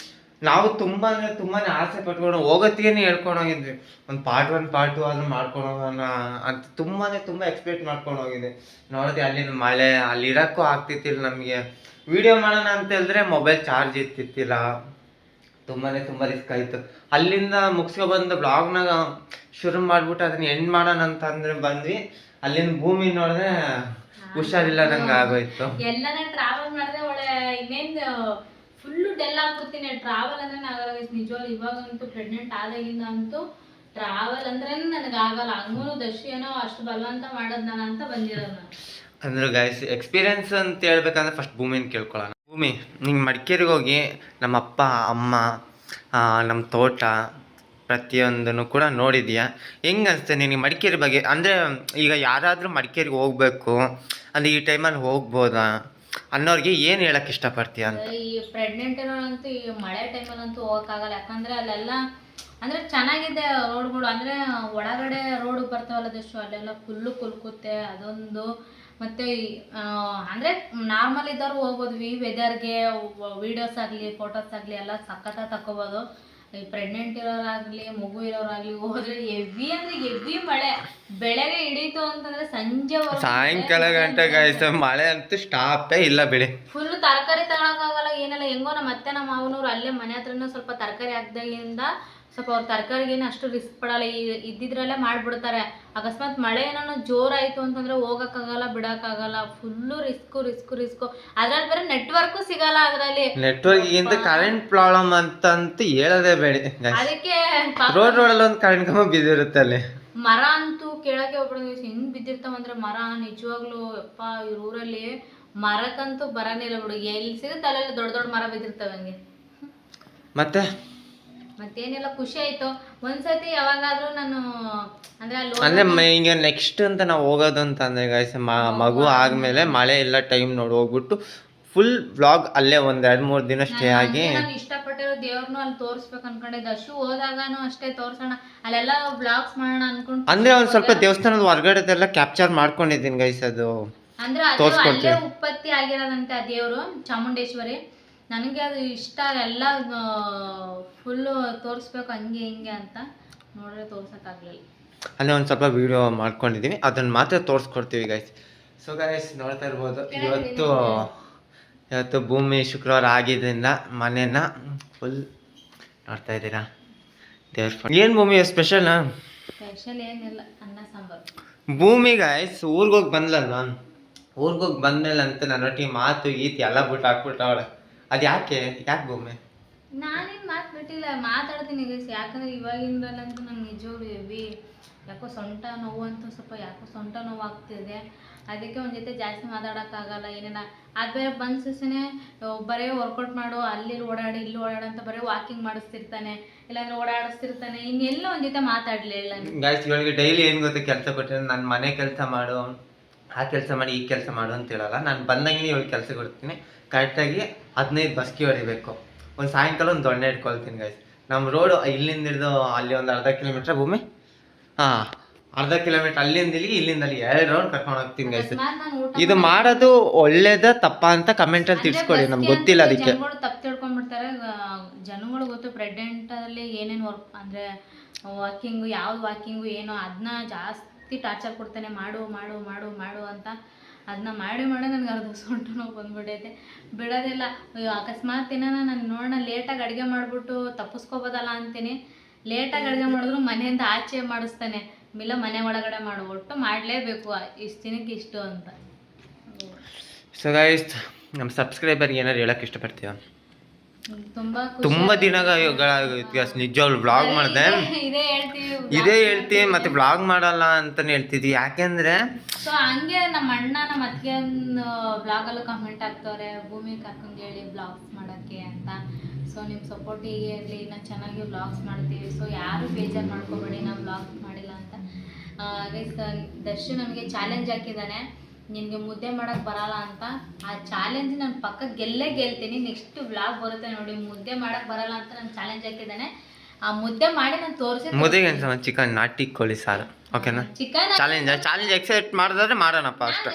ನಾವು ತುಂಬಾನೇ ಆಸೆ ಪಟ್ಕೊಂಡು ಹೋಗೋತ್ತಿಗೆ ಹೇಳ್ಕೊಂಡು ಹೋಗಿದ್ವಿ, ಒಂದು ಪಾರ್ಟ್ 1 ಪಾರ್ಟ್ 2 ಆದ್ರೂ ಮಾಡ್ಕೊಂಡು ಹೋಗೋಣ ಅಂತ ತುಂಬಾ ಎಕ್ಸ್ಪೆಕ್ಟ್ ಮಾಡ್ಕೊಂಡು ಹೋಗಿದ್ದೆ. ನೋಡಿದೆ ಅಲ್ಲಿನ ಮಳೆ, ಅಲ್ಲಿ ಇರಕ್ಕೂ ಆಗ್ತಿತ್ತಿಲ್ಲ ನಮಗೆ. ವಿಡಿಯೋ ಮಾಡೋಣ ಅಂತ ಹೇಳಿದ್ರೆ ಮೊಬೈಲ್ ಚಾರ್ಜ್ ಇರ್ತಿತ್ತಿಲ್ಲ. ತುಂಬಾ ರಿಸ್ಕ್ ಆಯಿತು. ಅಲ್ಲಿಂದ ಮುಗಿಸ್ಕೊ ಬಂದು ಬ್ಲಾಗ್ನಾಗ ಶುರು ಮಾಡ್ಬಿಟ್ಟು ಅದನ್ನ ಎಂಡ್ ಮಾಡೋಣ ಅಂತ ಅಂದ್ರೆ ಬಂದ್ವಿ. ಅಲ್ಲಿಂದ ಭೂಮಿ ನೋಡಿದ್ರೆ ಹುಷಾರಿಲ್ಲದಂಗೆ ಆಗೋಯ್ತು. ಎಲ್ಲಾನ ಟ್ರಾವೆಲ್ ಮಾಡಿದ್ರೆ ಒಳ್ಳೆ ಇನ್ನೇನ್ ಫುಲ್ ಡೆಲ್ ಆಗ್ಬಿಡ್ತೀನಿ. ಟ್ರಾವೆಲ್ ಅಂದ್ರೆ ಆಗಲ್ಲ ನಿಜವಾಗ್ಲೂ. ಇವಾಗಂತೂ ಪ್ರೆಗ್ನೆಂಟ್ ಆದಾಗಿಂದ ಅಂತೂ ಟ್ರಾವೆಲ್ ಅಂದ್ರೆ ನನಗೆ ಆಗಲ್ಲ. ಹಂಗೂ ದರ್ಶಿ ಏನೋ ಅಷ್ಟು ಬಲವಂತ ಮಾಡೋದ್ ನಾನು ಅಂತ ಬಂದಿರೋದು ನಾನು. ಅಂದ್ರೆ ಗೈಸ್ ಎಕ್ಸ್ಪೀರಿಯನ್ಸ್ ಅಂತ ಹೇಳ್ಬೇಕಂದ್ರೆ ಫಸ್ಟ್ ಭೂಮಿನ ಕೇಳ್ಕೊಳ್ಳೋಣ. ಭೂಮಿ, ನಿಂಗೆ ಮಡಿಕೇರಿಗೆ ಹೋಗಿ ನಮ್ಮ ಅಪ್ಪ ಅಮ್ಮ, ನಮ್ಮ ತೋಟ ಪ್ರತಿಯೊಂದನ್ನು ಕೂಡ ನೋಡಿದ್ಯಾ? ಹೆಂಗೆ ಅನಿಸುತ್ತೆ ನಿನಗೆ ಮಡಿಕೇರಿ ಬಗ್ಗೆ? ಅಂದರೆ ಈಗ ಯಾರಾದರೂ ಮಡಿಕೇರಿಗೆ ಹೋಗ್ಬೇಕು ಅಂದರೆ ಈ ಟೈಮಲ್ಲಿ ಹೋಗ್ಬೋದಾ ಅನ್ನೋರಿಗೆ ಏನು ಹೇಳಕ್ಕೆ ಇಷ್ಟಪಡ್ತೀಯ ಅಂತ? ಈ ಪ್ರೆಗ್ನೆಂಟ್ ಇರೋರಂತೂ ಈ ಮಳೆ ಟೈಮಲ್ಲಂತೂ ಹೋಗೋಕ್ಕಾಗಲ್ಲ. ಯಾಕಂದ್ರೆ ಅಲ್ಲೆಲ್ಲ ಅಂದ್ರೆ ಚೆನ್ನಾಗಿದೆ ರೋಡ್ಗಳು. ಅಂದ್ರೆ ಒಳಗಡೆ ರೋಡ್ ಬರ್ತಾವಲ್ಲ ದಷ್ಟು, ಅಲ್ಲೆಲ್ಲ ಫುಲ್ಲು ಕುಲ್ಕುತ್ತೆ ಅದೊಂದು. ಮತ್ತೆ ಅಂದ್ರೆ ನಾರ್ಮಲ್ ಇದ್ದವ್ರು ಹೋಗ್ಬೋದು, ಈ ವೆದರ್ಗೆ ವಿಡಿಯೋಸ್ ಆಗಲಿ ಫೋಟೋಸ್ ಆಗಲಿ ಎಲ್ಲ ಸಖತ್ತಾಗಿ ತಗೋಬೋದು. ಈ ಪ್ರೆಗ್ನೆಂಟ್ ಇರೋರಾಗ್ಲಿ ಮಗು ಇರೋರಾಗ್ಲಿ ಹೋದ್ರೆ ಹೆವಿ ಅಂದ್ರೆ ಹೆವಿ ಮಳೆ. ಬೆಳಗ್ಗೆ ಹಿಡೀತು ಅಂತಂದ್ರೆ ಸಂಜೆ ಸಾಯಂಕಾಲ ಗಂಟೆ ಗಾಯ್ಸ ಮಳೆ ಅಂತೂ ಸ್ಟಾಪೇ ಇಲ್ಲ ಬಿಡಿ. ಫುಲ್ ತರಕಾರಿ ತಗೊಳಕ್ಕಾಗಲ್ಲ ಏನೆಲ್ಲ. ಹೆಂಗೋ ನಮ್ಮ ಅತ್ತೆ ನಮ್ಮ ಮಾವನವ್ರು ಅಲ್ಲೇ ಮನೆ ಹತ್ರನೂ ಸ್ವಲ್ಪ ತರಕಾರಿ ಹಾಕ್ದಾಗಿಂದ ಸ್ವಲ್ಪ ಅವ್ರ ತರಕಾರಿಗೇನು ಅಷ್ಟು ರಿಸ್ಕ್ ಪಡಲ್ಲ. ಇದ್ದಿದ್ರಲ್ಲೇ ಮಾಡ್ಬಿಡ್ತಾರೆ. ಅಕಸ್ಮಾತ್ ಮಳೆ ಏನೋ ಜೋರಾಯ್ತು ಅಂತಂದ್ರೆ ಹೋಗಕ್ಕಾಗಲ್ಲ, ಬಿಡಕ್ಕಾಗಲ್ಲ. Full risk. ಅದ್ರಲ್ಲಿ ಬೇರೆ ನೆಟ್ವರ್ಕು ಸಿಗಲ್ಲ. ಅದ್ರಲ್ಲಿ ನೆಟ್ವರ್ಕ್ಗಿಂತ ಕರೆಂಟ್ ಪ್ರಾಬ್ಲಮ್ ಅಂತಂತೂ ಹೇಳೋದೇ ಬೇಡ. ಅದಕ್ಕೆ ರೋಡಲ್ಲಿ ಒಂದು ಕರೆಂಟ್ ಕಂಬ ಬಿದ್ದಿರುತ್ತೆ ಅಲ್ಲಿ. ಮರ ಅಂತೂ ಕೇಳಕ್ಕೆ ಹೋಗ್ಬಿಡೋದು. ಹೆಂಗ್ ಬಿದ್ದಿರ್ತಾವಂದ್ರೆ ಮರ ನಿಜವಾಗ್ಲೂ ಅಪ್ಪ ಇವ್ರ ಊರಲ್ಲಿ ಮರಕ್ಕಂತೂ ಬರನೇ ಇಲ್ಲ ಬಿಡು. ಎಲ್ಲಿ ಸಿಗುತ್ತೆ ಅಲ್ಲೆಲ್ಲ ದೊಡ್ಡ ಮರ ಬಿದ್ದಿರ್ತವೆ ಹಂಗೆ. ಮತ್ತೇನೆಲ್ಲ ಖುಷಿ ಆಯ್ತು. ಒಂದ್ಸತಿ ಯಾವಾಗಾದ್ರೂ ನಾನು ಅಂದ್ರೆ ಈಗ ನೆಕ್ಸ್ಟ್ ಅಂತ ನಾವು ಹೋಗೋದು ಅಂತ ಅಂದ್ರೆ ಗಾಯ್ಸ್, ಮಗು ಆದ್ಮೇಲೆ ಮಳೆ ಎಲ್ಲ ಟೈಮ್ ನೋಡಿ ಹೋಗ್ಬಿಟ್ಟು ಫುಲ್ ವ್ಲಾಗ್ ಅಲ್ಲೇ ಒಂದ್ 2-3 ದಿನ ಸ್ಟೇ ಆಗಿ. ನಾನು ಇಷ್ಟಪಟ್ಟಿರೋ ದೇವ್ರನ್ನು ಅಲ್ಲಿ ತೋರಿಸ್ಬೇಕು ಅನ್ಕೊಂಡಿದ್ದೆ. ಅಷ್ಟು ಹೋದಾಗನು ಅಷ್ಟೇ ತೋರ್ಸೋಣ, ಅಲ್ಲೆಲ್ಲ ವ್ಲಾಗ್ಸ್ ಮಾಡೋಣ ಅನ್ಕೊಂಡು. ಅಂದ್ರೆ ಒಂದ್ ಸ್ವಲ್ಪ ದೇವಸ್ಥಾನದ ಹೊರಗಡೆದೆಲ್ಲ ಕ್ಯಾಪ್ಚರ್ ಮಾಡ್ಕೊಂಡಿದ್ದೀನಿ ಗೈಸ್. ಅದು ಅಂದ್ರೆ ಅಲ್ಲೇ ಉತ್ಪತ್ತಿ ಆಗಿರೋದಂತೆ ಆ ದೇವ್ರು, ಚಾಮುಂಡೇಶ್ವರಿ. ನನಗೆ ಅದು ಇಷ್ಟ. ಎಲ್ಲ ಫುಲ್ಲು ತೋರಿಸ್ಬೇಕು ಹಂಗೆ ಹಿಂಗೆ ಅಂತ ನೋಡ್ರೆ ತೋರ್ಸೋಕ್ಕಾಗಲಿಲ್ಲ. ಅಲ್ಲೇ ಒಂದು ಸ್ವಲ್ಪ ವಿಡಿಯೋ ಮಾಡ್ಕೊಂಡಿದ್ದೀವಿ, ಅದನ್ನು ಮಾತ್ರ ತೋರಿಸ್ಕೊಡ್ತೀವಿ ಗೈಸ್. ಸೊ ಗೈಸ್ ನೋಡ್ತಾ ಇರ್ಬೋದು, ಇವತ್ತು ಭೂಮಿ ಶುಕ್ರವಾರ ಆಗಿದ್ದರಿಂದ ಮನೇನ ಫುಲ್ ನೋಡ್ತಾ ಇದ್ದೀರಾ. ದೇವ್ರ ಏನು ಭೂಮಿ ಸ್ಪೆಷಲ್ ಏನಿಲ್ಲ, ಅನ್ನ ಸಾಂಬಾರು. ಭೂಮಿ ಗೈಸ್ ಊರಿಗೋಗಿ ಬಂದ್ಲಲ್ಲ, ಊರಿಗೋಗಿ ಬಂದ್ಮೇಲೆ ಅಂತ ನನ್ನ ಒಟ್ಟಿಗೆ ಮಾತು ಗೀತಿ ಎಲ್ಲ ಬಿಟ್ಟು ಹಾಕ್ಬಿಟ್ಟವಳೆ. ಅದು ಯಾಕೆ ಭೂಮಿ? ನಾನೇನು ಮಾತು ಬಿಟ್ಟಿಲ್ಲ, ಮಾತಾಡ್ತೀನಿ ಗೈಸ್. ಯಾಕಂದ್ರೆ ಇವಾಗಿಂದಲಂತೂ ನಂಗೆ ನಿಜವಾಗ್ಲೂ ಹೆವಿ ಯಾಕೋ ಸೊಂಟ ನೋವು ಅಂತೂ ಸ್ವಲ್ಪ ಯಾಕೋ ಸೊಂಟ ನೋವು ಆಗ್ತಿದೆ. ಅದಕ್ಕೆ ಒಂದು ಜೊತೆ ಜಾಸ್ತಿ ಮಾತಾಡೋಕ್ಕಾಗಲ್ಲ. ಏನೇನ ಅದು ಬೇರೆ ಬಂದ ಸಸನೆ ಬರೀ ವರ್ಕೌಟ್ ಮಾಡು, ಅಲ್ಲಿ ಓಡಾಡಿ ಇಲ್ಲಿ ಓಡಾಡು ಅಂತ ಬರೀ ವಾಕಿಂಗ್ ಮಾಡಿಸ್ತಿರ್ತಾನೆ, ಇಲ್ಲಾಂದ್ರೆ ಓಡಾಡಿಸ್ತಿರ್ತಾನೆ. ಇನ್ನೆಲ್ಲ ಒಂದು ಜೊತೆ ಮಾತಾಡಲಿಲ್ಲ ಗೈಸ್. ಇವಳಿಗೆ ಡೈಲಿ ಏನು ಗೊತ್ತೆ ಕೆಲಸ ಕೊಟ್ಟಿದ್ರೆ, ನನ್ನ ಮನೆ ಕೆಲಸ ಮಾಡು, ಆ ಕೆಲಸ ಮಾಡಿ, ಈ ಕೆಲಸ ಮಾಡು ಅಂತ ಹೇಳಲ್ಲ. ನಾನು ಬಂದಂಗೆ ಇವಳಿಗೆ ಕೆಲಸ ಕೊಡ್ತೀನಿ. ಕರೆಕ್ಟಾಗಿ 15 ಬಸ್ಕಿ ಹೊಡಿಬೇಕು. ಒಂದು ಸಾಯಂಕಾಲ ಒಂದು ದೊಣ್ಣೆ ಇಟ್ಕೊಳ್ತೀನಿ ಗೈಸ್. ನಮ್ಮ ರೋಡು ಇಲ್ಲಿಂದ ಹಿಡಿದು ಅಲ್ಲಿ ಒಂದು ಅರ್ಧ ಕಿಲೋಮೀಟ್ರ್ ಭೂಮಿ, ಅರ್ಧ ಕಿಲೋಮೀಟ್ರ್ ಅಲ್ಲಿಂದ ಇಲ್ಲಿಂದ ಅಲ್ಲಿ 2 ರೌಂಡ್ ಕರ್ಕೊಂಡು ಹೋಗ್ತೀನಿ ಗೈಸ್. ಇದು ಮಾಡೋದು ಒಳ್ಳೇದ ತಪ್ಪ ಅಂತ ಕಮೆಂಟಲ್ಲಿ ತಿಳಿಸ್ಕೊಡಿ, ನಮ್ಗೆ ಗೊತ್ತಿಲ್ಲ. ಅದಕ್ಕೆ ಜನಗಳು ತಪ್ಪು ತಿಳ್ಕೊಂಡ್ಬಿಡ್ತಾರೆ. ಜನಗಳು ಗೊತ್ತು ಪ್ರೆಗ್ನೆಂಟಲ್ಲಿ ಏನೇನು ವರ್ಕ್ ಅಂದರೆ ವಾಕಿಂಗು, ಯಾವ್ದು ವಾಕಿಂಗು ಏನೋ ಅದನ್ನ ಜಾಸ್ತಿ ಟಾರ್ಚರ್ ಕೊಡ್ತಾನೆ. ಮಾಡು ಮಾಡು ಮಾಡು ಮಾಡು ಅಂತ. ಅದನ್ನ ಮಾಡಿ ನನಗೆ ಅರ್ಧ ಸೊಂಟ ನೋವು ಬಂದ್ಬಿಟ್ಟೈತೆ, ಬಿಡೋದಿಲ್ಲ. ಅಕಸ್ಮಾತ್ ಏನಾನ ನಾನು ನೋಡೋಣ ಲೇಟಾಗಿ ಅಡುಗೆ ಮಾಡಿಬಿಟ್ಟು ತಪ್ಪಿಸ್ಕೋಬೋದಲ್ಲ ಅಂತೀನಿ. ಲೇಟಾಗಿ ಅಡುಗೆ ಮಾಡಿದ್ರು ಮನೆಯಿಂದ ಆಚೆ ಮಾಡಿಸ್ತಾನೆ, ಇಲ್ಲ ಮನೆ ಒಳಗಡೆ ಮಾಡು, ಒಟ್ಟು ಮಾಡಲೇಬೇಕು ಇಷ್ಟು ದಿನಕ್ಕೆ ಇಷ್ಟು ಅಂತ. ಸೊ ಗೈಸ್, ನಮ್ಮ ಸಬ್ಸ್ಕ್ರೈಬರ್ಗೆ ಏನಾದ್ರು ಹೇಳೋಕ್ಕೆ ಇಷ್ಟಪಡ್ತೀವ? ತುಂಬಾ ತುಂಬಾ ದಿನಗಳ ನಿಜವಾಗ್ಲು ಬ್ಲಾಗ್ ಮಾಡಿದೆ, ಇದೇ ಹೇಳ್ತೀವಿ ಮತ್ತೆ ಬ್ಲಾಗ್ ಮಾಡಲ್ಲ ಅಂತಾನೆ ಹೇಳ್ತಿದ್ವಿ. ಯಾಕೆಂದ್ರೆ ಸೊ ಹಂಗೆ ನಮ್ಮ ಅಣ್ಣ ನಮ್ಮ ಅತ್ತಿಗೆ ಬ್ಲಾಗಲ್ಲೂ ಕಮೆಂಟ್ ಹಾಕ್ತವ್ರೆ, ಭೂಮಿ ಕರ್ಕೊಂಡು ಹೇಳಿ ಬ್ಲಾಗ್ಸ್ ಮಾಡೋಕ್ಕೆ ಅಂತ. ಸೊ ನಿಮ್ಮ ಸಪೋರ್ಟ್ ಹೀಗೆ ಇರಲಿ, ಇನ್ನು ಚೆನ್ನಾಗಿ ಬ್ಲಾಗ್ಸ್ ಮಾಡ್ತೀವಿ. ಸೊ ಯಾರು ಬೇಜಾರು ಮಾಡ್ಕೋಬೇಡಿ ನಾವು ಬ್ಲಾಗ್ಸ್ ಮಾಡಿಲ್ಲ ಅಂತ. ಗೈಸ್, ದರ್ಶನ್ ನನಗೆ ಚಾಲೆಂಜ್ ಹಾಕಿದ್ದಾನೆ, ನಿನಗೆ ಮುದ್ದೆ ಮಾಡೋಕ್ಕೆ ಬರಲ್ಲ ಅಂತ. ಆ ಚಾಲೆಂಜ್ ನಾನು ಪಕ್ಕ ಗೆಲ್ತೀನಿ. ನೆಕ್ಸ್ಟ್ ಬ್ಲಾಗ್ ಬರುತ್ತೆ ನೋಡಿ, ಮುದ್ದೆ ಮಾಡೋಕ್ಕೆ ಬರಲ್ಲ ಅಂತ ನಾನು ಚಾಲೆಂಜ್ ಹಾಕಿದ್ದಾನೆ. ಆ ಮುದ್ದೆ ಮಾಡಿ ನಾನು ತೋರಿಸಿ. ಮುದ್ದೆಗೆ ಚಿಕನ್ ನಾಟಿ ಕೋಳಿ ಸಾರು, ಓಕೆನಾ? ಚಿಕನ್ ಚಾಲೆಂಜ್ ಎಕ್ಸೆಪ್ಟ್ ಮಾಡಿದ್ರೆ ಮಾಡೋಣಪ್ಪ ಅಷ್ಟೇ.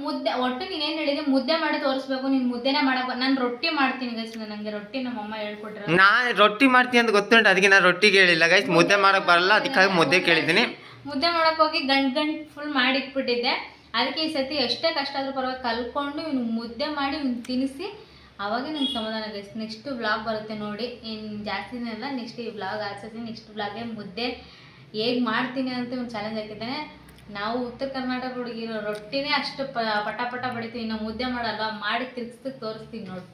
ಮುದ್ದೆ ಒಟ್ಟು ನೀನೇನು ಹೇಳಿದೆ, ಮುದ್ದೆ ಮಾಡಿ ತೋರಿಸ್ಬೇಕು. ನೀನು ಮುದ್ದೆನೇ ಮಾಡಕ್ಕೆ ನಾನು ರೊಟ್ಟಿ ಮಾಡ್ತೀನಿ ಗೈಸ್. ನನಗೆ ರೊಟ್ಟಿ ನಮ್ಮಮ್ಮ ಹೇಳ್ಕೊಟ್ರೆ. ನಾನು ರೊಟ್ಟಿ ಮಾಡ್ತೀನಿ ಅಂತ ಗೊತ್ತುಂಟು, ಅದಕ್ಕೆ ನಾನು ರೊಟ್ಟಿಗೆ ಹೇಳಿಲ್ಲ ಗೈಸ್. ಮುದ್ದೆ ಮಾಡಕ್ಕೆ ಬರಲ್ಲ, ಅದಕ್ಕಾಗಿ ಮುದ್ದೆ ಕೇಳಿದ್ದೀನಿ. ಮುದ್ದೆ ಮಾಡಕ್ಕೆ ಹೋಗಿ ಗಂಟು ಫುಲ್ ಮಾಡಿಟ್ಬಿಟ್ಟಿದ್ದೆ. ಅದಕ್ಕೆ ಈ ಸತಿ ಎಷ್ಟೇ ಕಷ್ಟ ಆದ್ರೂ ಪರವಾಗಿ ಕಲ್ಕೊಂಡು ಇವ್ನು ಮುದ್ದೆ ಮಾಡಿ ಇವ್ನು ತಿನ್ನಿಸಿ, ಅವಾಗೇ ನಂಗೆ ಸಮಾಧಾನ ಗೈಸ್. ನೆಕ್ಸ್ಟ್ ಬ್ಲಾಗ್ ಬರುತ್ತೆ ನೋಡಿ, ಇನ್ನು ಜಾಸ್ತಿನೇ ಅಲ್ಲ, ನೆಕ್ಸ್ಟ್ ಈ ಬ್ಲಾಗ್ ಆಡ್ಸೋದು. ನೆಕ್ಸ್ಟ್ ಬ್ಲಾಗ್ಗೆ ಮುದ್ದೆ ಹೇಗೆ ಮಾಡ್ತೀನಿ ಅಂತ ಒಂದು ಚಾಲೆಂಜ್ ಹಾಕಿದ್ದಾನೆ. ನಾವು ಉತ್ತರ ಕರ್ನಾಟಕ ಹುಡುಗಿರೋ ರೊಟ್ಟಿನೇ ಅಷ್ಟು ಪಟ ಬಡಿತೀವಿ, ಇನ್ನು ಮುದ್ದೆ ಮಾಡಲ್ಲ, ಮಾಡಿ ತಿರ್ಗಿಸ್ತು ತೋರಿಸ್ತೀವಿ ನೋಡಿ.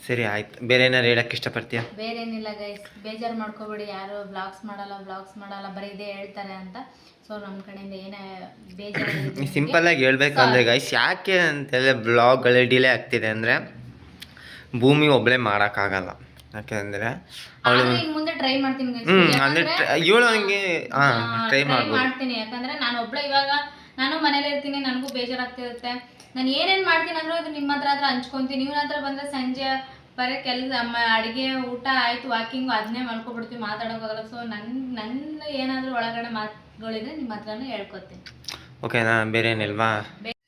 ಸರಿ ಆಯ್ತು, ಬೇರೆ ಏನಾರು ಹೇಳಕ್ಕೆ ಇಷ್ಟಪಡ್ತೀಯ? ಬೇರೆ ಏನಿಲ್ಲ ಗೈಸ್, ಬೇಜಾರು ಮಾಡ್ಕೋಬೇಡಿ. ಯಾರು ಬ್ಲಾಗ್ಸ್ ಮಾಡಲ್ಲ ಬರೀ ಇದೇ ಹೇಳ್ತಾರೆ ಅಂತ. ಸೊ ನಮ್ಮ ಕಡೆಯಿಂದ ಏನೇ ಬೇಜಾರು ಸಿಂಪಲ್ ಆಗಿ ಹೇಳ್ಬೇಕಂದ್ರೆ ಗೈಸ್, ಯಾಕೆ ಅಂತೆಲ್ಲ ಬ್ಲಾಗ್ಗಳು ಡಿಲೇ ಆಗ್ತಿದೆ ಅಂದರೆ ಭೂಮಿ ಒಬ್ಬಳೇ ಮಾಡೋಕ್ಕಾಗಲ್ಲ. ಯಾಕೆಂದರೆ ಅವಳು ಮುಂದೆ ಟ್ರೈ ಮಾಡ್ತೀನಿ guys. ಅಂದರೆ ಇವಳು ಹಂಗೆ ಟ್ರೈ ಮಾಡ್ತೀನಿ. ಯಾಕಂದ್ರೆ ನಾನು ಒಬ್ಳೆ ಇವಾಗ ನಾನು ಮನೇಲಿ ಇರ್ತೀನಿ, ನನಗೂ ಬೇಜಾರಾಗ್ತಿರುತ್ತೆ. ನಾನು ಏನೇನು ಮಾಡ್ತೀನಿ ಅಂದ್ರೆ ಅದು ನಿಮ್ಮ ಹತ್ರ ಹಂಚ್ಕೊಂತೀನಿ. ನಿಮ್ಮ ಹತ್ರ ಬಂದರೆ ಸಂಜೆ ಬರೀ ಕೆಲಸ, ಅಡುಗೆ ಊಟ ಆಯಿತು, ವಾಕಿಂಗು ಅದನ್ನೇ ಮಾಡ್ಕೊಬಿಡ್ತೀವಿ, ಮಾತಾಡೋಕ್ಕಾಗಲ್ಲ. ಸೊ ನನ್ನ ಏನಾದರೂ ಒಳಗಡೆ ಮಾತುಗಳಿದ್ರೆ ನಿಮ್ಮ ಹತ್ರನೂ ಹೇಳ್ಕೊತೀನಿ, ಓಕೆನಾ? ಬೇರೆ ಏನಿಲ್ವಾ?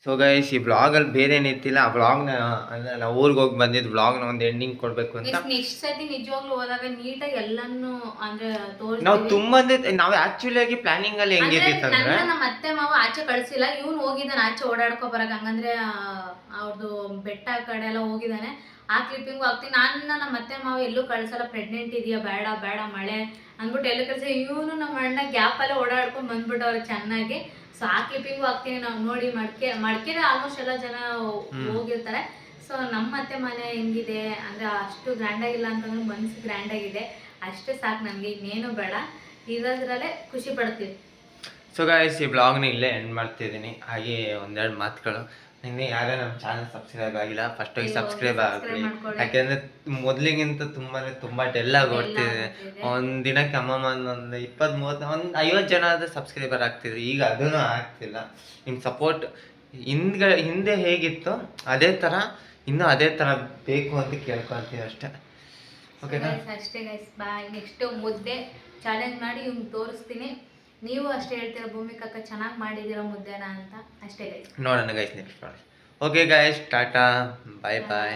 ಸೊ ಗೈಸ್, ಈ ಬ್ಲಾಗಲ್ಲಿ ಬೇರೆ ಏನಿತ್ತಿಲ್ಲ. ಆ ಬ್ಲಾಗ್ನ ಅಂದರೆ ನಾವು ಊರಿಗೆ ಹೋಗಿ ಬಂದಿದ್ದು ಬ್ಲಾಗ್ನ ಒಂದು ಎಂಡಿಂಗ್ ಕೊಡಬೇಕು ಅಂತ. ನೆಕ್ಸ್ಟ್ ಸತಿ ನಿಜವಾಗ್ಲೂ ಹೋದಾಗ ನೀಟಾಗಿ ಎಲ್ಲಾನು ಅಂದ್ರೆ ನಾವು ತುಂಬಾ ನಾವು ಆಕ್ಚುಲಿ ಆಗಿ ಪ್ಲಾನಿಂಗ್ ಅಲ್ಲಿ ಹೆಂಗಿತ್ತು ಅಂದ್ರೆ, ನಮ್ಮ ಅತ್ತೆ ಮಾವ ಆಚೆ ಕಳ್ಸಿಲ್ಲ, ಇವ್ನು ಹೋಗಿದ್ದಾನೆ ಆಚೆ ಓಡಾಡ್ಕೊ ಬರಕ್. ಹಂಗಂದ್ರೆ ಅವ್ರದ್ದು ಬೆಟ್ಟ ಕಡೆ ಎಲ್ಲ ಹೋಗಿದ್ದಾನೆ. ಆ ಕ್ಲಿಪ್ಪಿಂಗು ಹಾಕ್ತೀನಿ. ನಮ್ಮ ಅತ್ತೆ ಮಾವ ಎಲ್ಲೂ ಕಳ್ಸಲ್ಲ, ಪ್ರೆಗ್ನೆಂಟ್ ಇದೆಯಾ, ಬೇಡ ಮಳೆ ಅಂದ್ಬಿಟ್ಟು ಎಲ್ಲ ಕಳ್ಸಿ. ಇವನು ನಮ್ಮ ಅಣ್ಣ ಗ್ಯಾಪಲ್ಲೇ ಓಡಾಡ್ಕೊಂಡು ಬಂದ್ಬಿಟ್ಟವ್ರೆ ಚೆನ್ನಾಗಿ. ಸೊ ಆ ಕ್ಲಿಪ್ಪಿಂಗು ಹಾಕ್ತೀನಿ. ನಾವು ನೋಡಿ ಮಡ್ಕೆರೆ ಆಲ್ಮೋಸ್ಟ್ ಎಲ್ಲ ಜನ ಹೋಗಿರ್ತಾರೆ. ಸೊ ನಮ್ಮ ಅತ್ತೆ ಮನೆ ಹೆಂಗಿದೆ ಅಂದರೆ ಅಷ್ಟು ಗ್ರ್ಯಾಂಡಾಗಿಲ್ಲ ಅಂತಂದ್ರೆ ಮನಸ್ಸು ಗ್ರ್ಯಾಂಡಾಗಿದೆ, ಅಷ್ಟೇ ಸಾಕು ನನಗೆ, ಇನ್ನೇನು ಬೇಡ, ಇರೋದ್ರಲ್ಲೇ ಖುಷಿ ಪಡ್ತೀವಿ. ಸೊ ಗಾಯ್ಸ್, ಈ ಬ್ಲಾಗ್ನ ಇಲ್ಲೇ ಎಂಡ್ ಮಾಡ್ತಿದ್ದೀನಿ. ಹಾಗೆ ಒಂದೆರಡು ಮಾತುಗಳು, ನಿನ್ನೆ ಯಾರೇ ನಮ್ಮ ಚಾನಲ್ ಸಬ್ಸ್ಕ್ರೈಬ್ ಆಗಿಲ್ಲ, ಫಸ್ಟ್ ಹೋಗಿ ಸಬ್ಸ್ಕ್ರೈಬ್ ಆಗ್ಬಿಡಿ. ಯಾಕೆಂದರೆ ಮೊದಲಿಗಿಂತ ತುಂಬ ಡೆಲ್ ಆಗಿ ಓಡ್ತಿದೆ. ಒಂದು ದಿನಕ್ಕೆ ಅಮ್ಮಮ್ಮ ಒಂದು 20-30 ಒಂದು 50 ಜನ ಆದರೂ ಸಬ್ಸ್ಕ್ರೈಬರ್ ಆಗ್ತಿದ್ರು, ಈಗ ಅದೂ ಆಗ್ತಿಲ್ಲ. ನಿಮ್ಮ ಸಪೋರ್ಟ್ ಹಿಂದೆ ಹೇಗಿತ್ತು ಅದೇ ಥರ ಅದೇ ಥರ ಬೇಕು ಅಂತ ಕೇಳ್ಕೊಳ್ತೀವಿ ಅಷ್ಟೇ, ಓಕೆನಾ? ಅಷ್ಟೇ ಗೈಸ್, ಬಾಯ್. ನೆಕ್ಸ್ಟ್ ಮುದ್ದೆ ಚಾಲೆಂಜ್ ಮಾಡಿ ಇವ್ನು ತೋರಿಸ್ತೀನಿ. ನೀವು ಅಷ್ಟೇ ಹೇಳ್ತೀರಾ, ಭೂಮಿಕಕ್ಕ ಚೆನ್ನಾಗಿ ಮಾಡಿದ್ದೀರಾ ಮುದ್ದೆನ ಅಂತ. ಅಷ್ಟೇ ಗೈಸ್, ನೋಡೋಣ guys next. Okay guys, ta-ta, bye ಬಾಯ್.